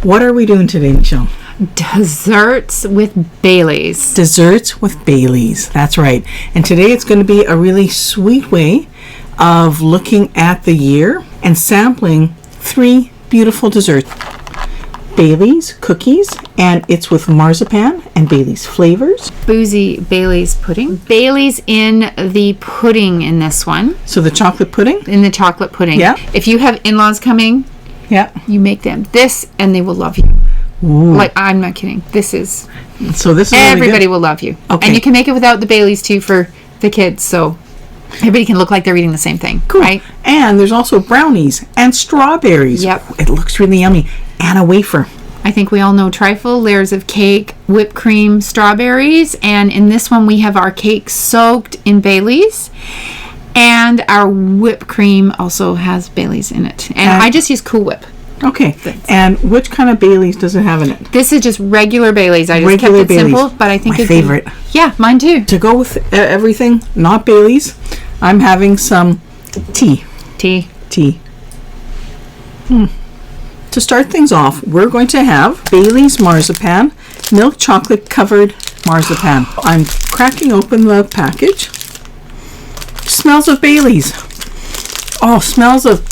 What are we doing today, Michelle? Desserts with Baileys. Desserts with Baileys. That's right. And today it's going to be a really sweet way of looking at the year and sampling 3 beautiful desserts. Baileys cookies, and it's with marzipan and Baileys flavors. Boozy Baileys pudding. Baileys in the pudding in this one. So the chocolate pudding? In the chocolate pudding. Yeah. If you have in-laws coming, yeah, you make them this and they will love you. Ooh. Like, I'm not kidding. This is everybody really will love you. Okay. And you can make it without the Baileys too for the kids, so everybody can look like they're eating the same thing. Cool. Right? And there's also brownies and strawberries. Yep. It looks really yummy. And a wafer. I think we all know trifle, layers of cake, whipped cream, strawberries, and in this one we have our cake soaked in Baileys, and our whipped cream also has Baileys in it. And I just use Cool Whip. Okay. And which kind of Baileys does it have in it? This is just regular Baileys. I just Regular kept it Baileys. simple, but I think My favorite. Yeah, mine too. To go with everything, not Baileys, I'm having some tea. Tea. To start things off, we're going to have Baileys marzipan, milk chocolate covered marzipan. I'm cracking open the package. Smells of Baileys. Oh, smells of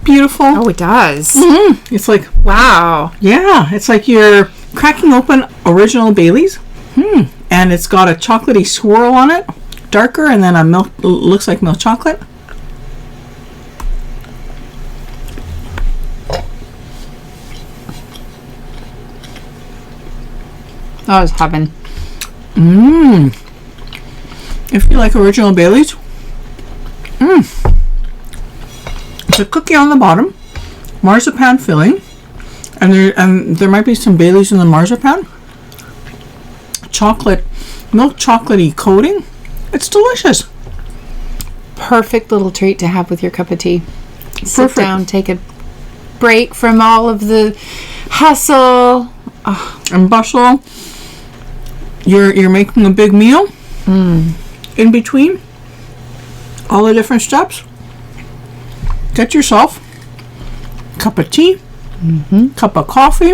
beautiful. Oh, it does. Mm-hmm. It's like, wow. yeah, it's like you're cracking open original Baileys. And it's got a chocolatey swirl on it, darker, and then a milk, looks like milk chocolate. Oh, it's heaven. If you like original Baileys, it's a cookie on the bottom, marzipan filling, and there might be some Baileys in the marzipan. Chocolate, milk chocolatey coating. It's delicious. Perfect little treat to have with your cup of tea. Sit Perfect. down, take a break from all of the hustle. And bustle. You're making a big meal. In between all the different steps, get yourself a cup of tea, cup of coffee.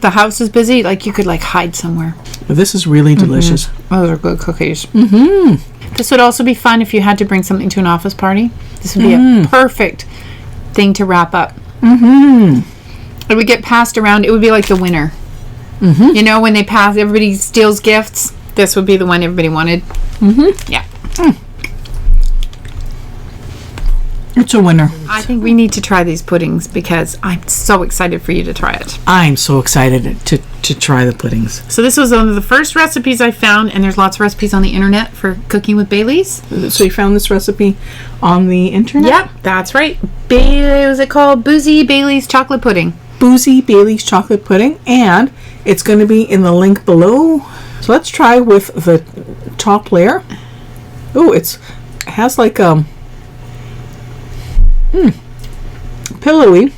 The house is busy, like you could like hide somewhere. But this is really delicious. Those are good cookies. This would also be fun if you had to bring something to an office party. This would be a perfect thing to wrap up. It would get passed around. It would be like the winner. You know, when they pass, everybody steals gifts. This would be the one everybody wanted. Yeah. It's a winner. I think we need to try these puddings because I'm so excited for you to try it. I'm so excited to try the puddings. So this was one of the first recipes I found, and there's lots of recipes on the internet for cooking with Baileys. So you found this recipe on the internet? Yep, that's right. What was it called? Boozy Baileys chocolate pudding. Boozy Baileys chocolate pudding, and it's going to be in the link below. So let's try with the top layer. Oh, it has like a pillowy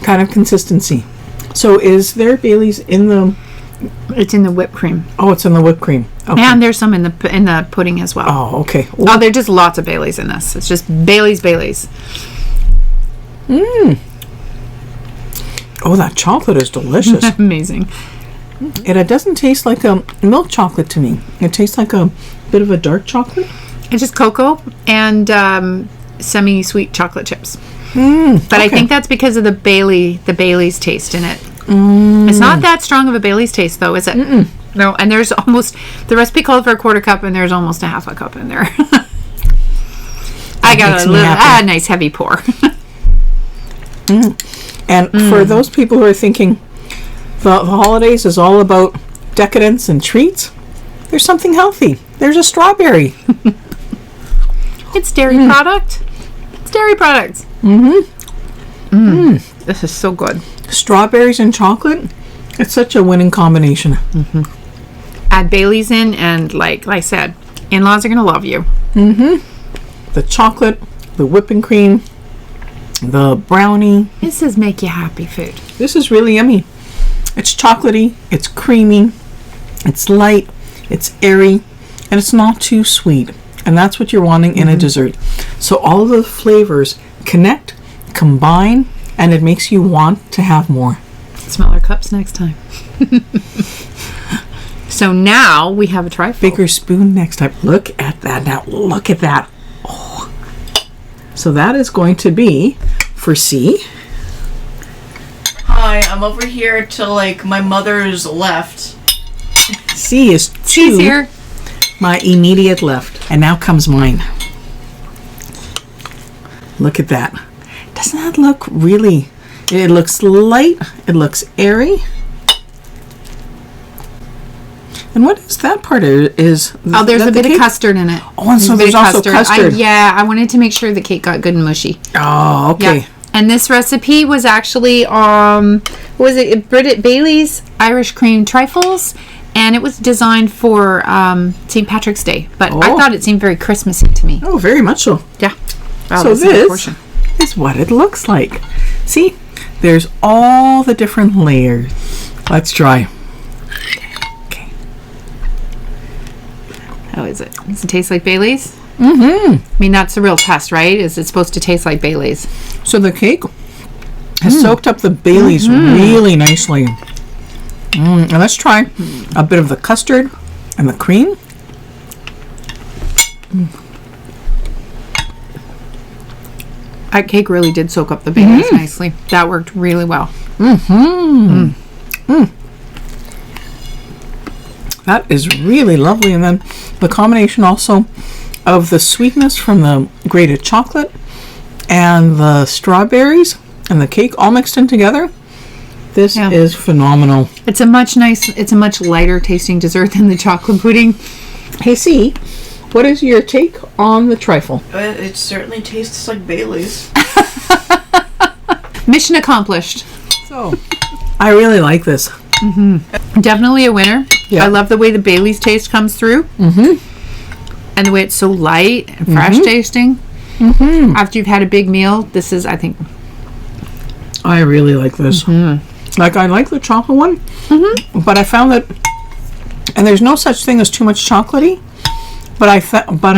kind of consistency. So is there Baileys in the? It's in the whipped cream. Oh, it's in the whipped cream. Okay. And there's some in the pudding as well. Oh, okay. Oh, there's just lots of Baileys in this. It's just Baileys. Oh, that chocolate is delicious. Amazing. It doesn't taste like a milk chocolate to me. It tastes like a bit of a dark chocolate. It's just cocoa and semi-sweet chocolate chips. But okay. I think that's because of the Baileys taste in it. It's not that strong of a Baileys taste, though, is it? No, and there's almost, the recipe called for a quarter cup, and there's almost a half a cup in there. I got a nice heavy pour. And for those people who are thinking the holidays is all about decadence and treats, there's something healthy. There's a strawberry. It's dairy product. It's dairy products. This is so good. Strawberries and chocolate. It's such a winning combination. Add Baileys in, and like I said, in-laws are going to love you. The chocolate, the whipping cream, the brownie. This is make you happy food. This is really yummy. It's chocolatey, it's creamy, it's light, it's airy, and it's not too sweet. And that's what you're wanting in a dessert. So all of the flavors connect, combine, and it makes you want to have more. Smaller cups next time. So now we have a trifle. Bigger spoon next time. Look at that. Now look at that. Oh. So that is going to be for C. Hi, I'm over here till like my mother's left. C is 2. She's here. My immediate left. And now comes mine. Look at that. Doesn't that look really... It looks light. It looks airy. And what is that part? Is Oh, there's that a bit cake? of custard in it. Oh, and so there's also custard. I wanted to make sure the cake got good and mushy. Oh, okay. Yeah. And this recipe was actually, what was it? Bridget Bailey's Irish Cream Trifles. And it was designed for St. Patrick's Day. But I thought it seemed very Christmassy to me. Oh, very much so. Yeah. Wow, So is a this portion. is what it looks like. See, there's all the different layers. Let's try. Okay. How is it? Does it taste like Bailey's? Mm-hmm. I mean, that's the real test, right? Is it supposed to taste like Bailey's? So the cake has soaked up the Baileys really nicely. And let's try a bit of the custard and the cream. That cake really did soak up the Baileys nicely. That worked really well. That is really lovely. And then the combination also of the sweetness from the grated chocolate and the strawberries and the cake all mixed in together. This is phenomenal. It's a much lighter tasting dessert than the chocolate pudding. Hey, C, what is your take on the trifle? It certainly tastes like Bailey's. Mission accomplished. So, I really like this. Definitely a winner. Yeah. I love the way the Bailey's taste comes through. And the way it's so light and fresh tasting. After you've had a big meal, this is, I think... I really like this. Like, I like the chocolate one, but I found that, and there's no such thing as too much chocolatey, but I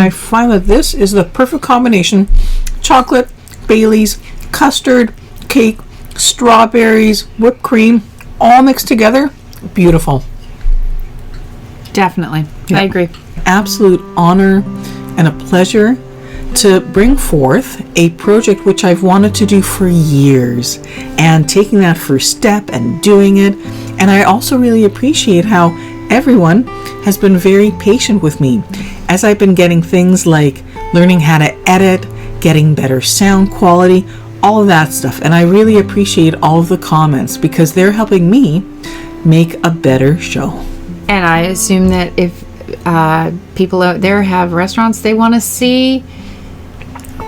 find that this is the perfect combination: chocolate, Bailey's, custard, cake, strawberries, whipped cream, all mixed together. Beautiful. Definitely. Yeah. I agree. Absolute honor and a pleasure to bring forth a project which I've wanted to do for years, and taking that first step and doing it. And I also really appreciate how everyone has been very patient with me as I've been getting things like learning how to edit, getting better sound quality, all of that stuff. And I really appreciate all of the comments because they're helping me make a better show. And I assume that if people out there have restaurants they want to see,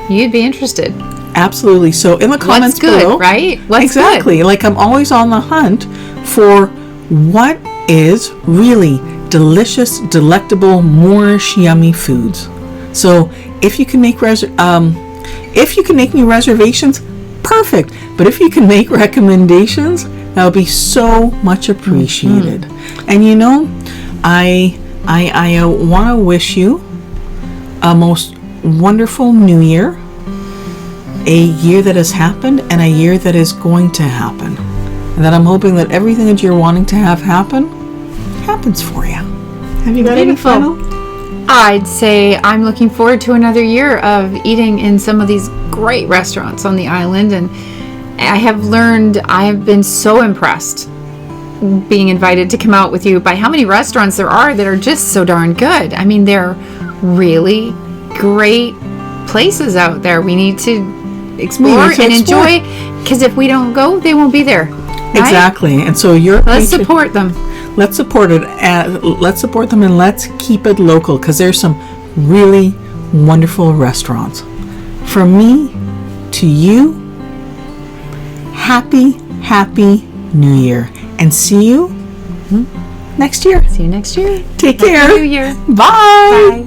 you'd be interested. Absolutely. So in the comments What's good, below, right? What's exactly. good? Like, I'm always on the hunt for what is really delicious, delectable, Moorish, yummy foods. So if you can make me reservations, perfect. But if you can make recommendations, that would be so much appreciated. And you know, I want to wish you a most wonderful new year, a year that has happened and a year that is going to happen, and that I'm hoping that everything that you're wanting to have happen happens for you. Have you got any Beautiful. final? I'd say I'm looking forward to another year of eating in some of these great restaurants on the island, and I have been so impressed being invited to come out with you by how many restaurants there are that are just so darn good. I mean, they're really great places out there. We need to explore and enjoy, because if we don't go, they won't be there. Right? Exactly. And so let's support them. Let's support it. Let's support them, and let's keep it local, because there's some really wonderful restaurants. From me to you, happy New Year, and see you next year. See you next year. Take care. Happy New Year. Bye. Bye.